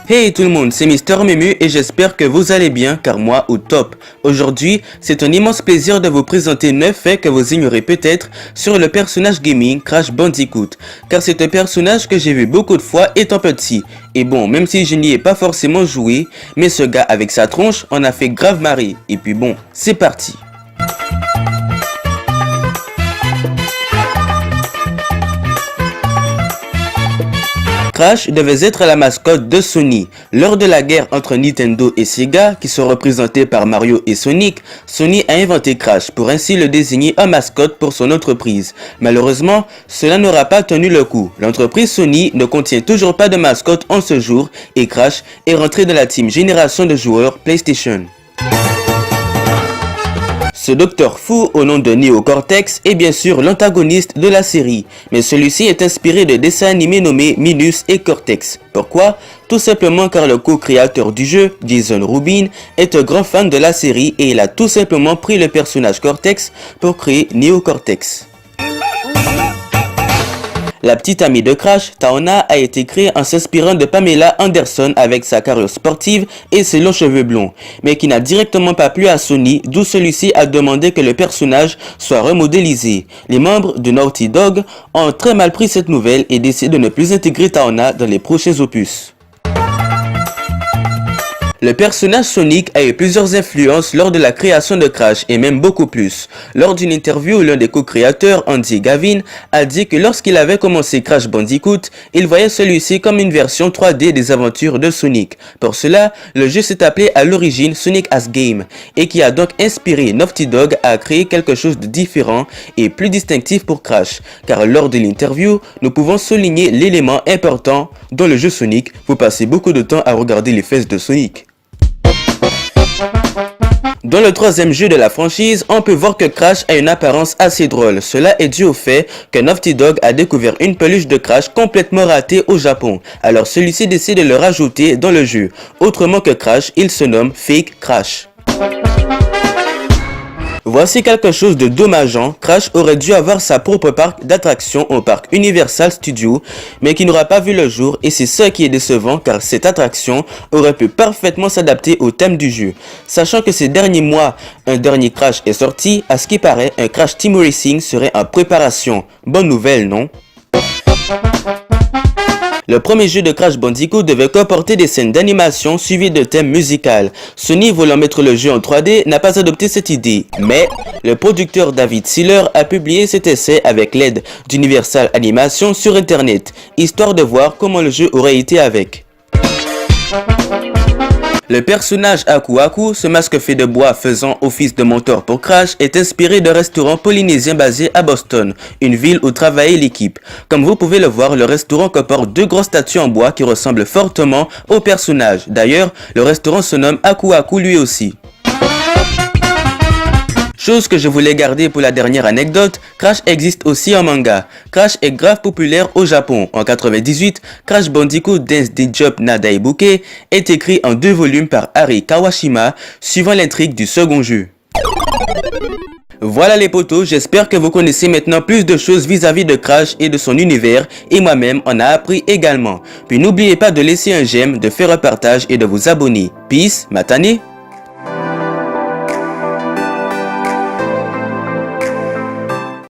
Hey tout le monde, c'est Mister Memu et j'espère que vous allez bien car moi au top. Aujourd'hui, c'est un immense plaisir de vous présenter 9 faits que vous ignorez peut-être sur le personnage gaming Crash Bandicoot. Car c'est un personnage que j'ai vu beaucoup de fois étant petit. Et bon, même si je n'y ai pas forcément joué, mais ce gars avec sa tronche en a fait grave marrer. Et puis bon, c'est parti. Crash devait être la mascotte de Sony. Lors de la guerre entre Nintendo et Sega, qui sont représentés par Mario et Sonic, Sony a inventé Crash pour ainsi le désigner en mascotte pour son entreprise. Malheureusement, cela n'aura pas tenu le coup. L'entreprise Sony ne contient toujours pas de mascotte en ce jour et Crash est rentré dans la team génération de joueurs PlayStation. Ce docteur fou au nom de Neo Cortex est bien sûr l'antagoniste de la série, mais celui-ci est inspiré de dessins animés nommés Minus et Cortex. Pourquoi? Tout simplement car le co-créateur du jeu, Jason Rubin, est un grand fan de la série et il a tout simplement pris le personnage Cortex pour créer Neo Cortex. La petite amie de Crash, Taona, a été créée en s'inspirant de Pamela Anderson avec sa carrure sportive et ses longs cheveux blonds, mais qui n'a directement pas plu à Sony, d'où celui-ci a demandé que le personnage soit remodélisé. Les membres de Naughty Dog ont très mal pris cette nouvelle et décident de ne plus intégrer Taona dans les prochains opus. Le personnage Sonic a eu plusieurs influences lors de la création de Crash et même beaucoup plus. Lors d'une interview, l'un des co-créateurs, Andy Gavin, a dit que lorsqu'il avait commencé Crash Bandicoot, il voyait celui-ci comme une version 3D des aventures de Sonic. Pour cela, le jeu s'est appelé à l'origine Sonic as Game et qui a donc inspiré Naughty Dog à créer quelque chose de différent et plus distinctif pour Crash. Car lors de l'interview, nous pouvons souligner l'élément important dans le jeu Sonic, vous passez beaucoup de temps à regarder les fesses de Sonic. Dans le troisième jeu de la franchise, on peut voir que Crash a une apparence assez drôle. Cela est dû au fait que Naughty Dog a découvert une peluche de Crash complètement ratée au Japon. Alors celui-ci décide de le rajouter dans le jeu. Autrement que Crash, il se nomme Fake Crash. Voici quelque chose de dommageant, Crash aurait dû avoir sa propre parc d'attractions au parc Universal Studios, mais qui n'aura pas vu le jour et c'est ça qui est décevant car cette attraction aurait pu parfaitement s'adapter au thème du jeu. Sachant que ces derniers mois, un dernier Crash est sorti, à ce qui paraît, un Crash Team Racing serait en préparation. Bonne nouvelle, non? Le premier jeu de Crash Bandicoot devait comporter des scènes d'animation suivies de thèmes musicaux. Sony, voulant mettre le jeu en 3D, n'a pas adopté cette idée. Mais le producteur David Siller a publié cet essai avec l'aide d'Universal Animation sur internet, histoire de voir comment le jeu aurait été avec. Le personnage Aku Aku, ce masque fait de bois faisant office de mentor pour Crash, est inspiré d'un restaurant polynésien basé à Boston, une ville où travaillait l'équipe. Comme vous pouvez le voir, le restaurant comporte deux grosses statues en bois qui ressemblent fortement au personnage. D'ailleurs, le restaurant se nomme Aku Aku lui aussi. Chose que je voulais garder pour la dernière anecdote, Crash existe aussi en manga. Crash est grave populaire au Japon. En 98, Crash Bandicoot Dance Job Nadaibuke est écrit en 2 volumes par Ari Kawashima, suivant l'intrigue du second jeu. Voilà les potos, j'espère que vous connaissez maintenant plus de choses vis-à-vis de Crash et de son univers et moi-même en a appris également. Puis n'oubliez pas de laisser un j'aime, de faire un partage et de vous abonner. Peace, matane.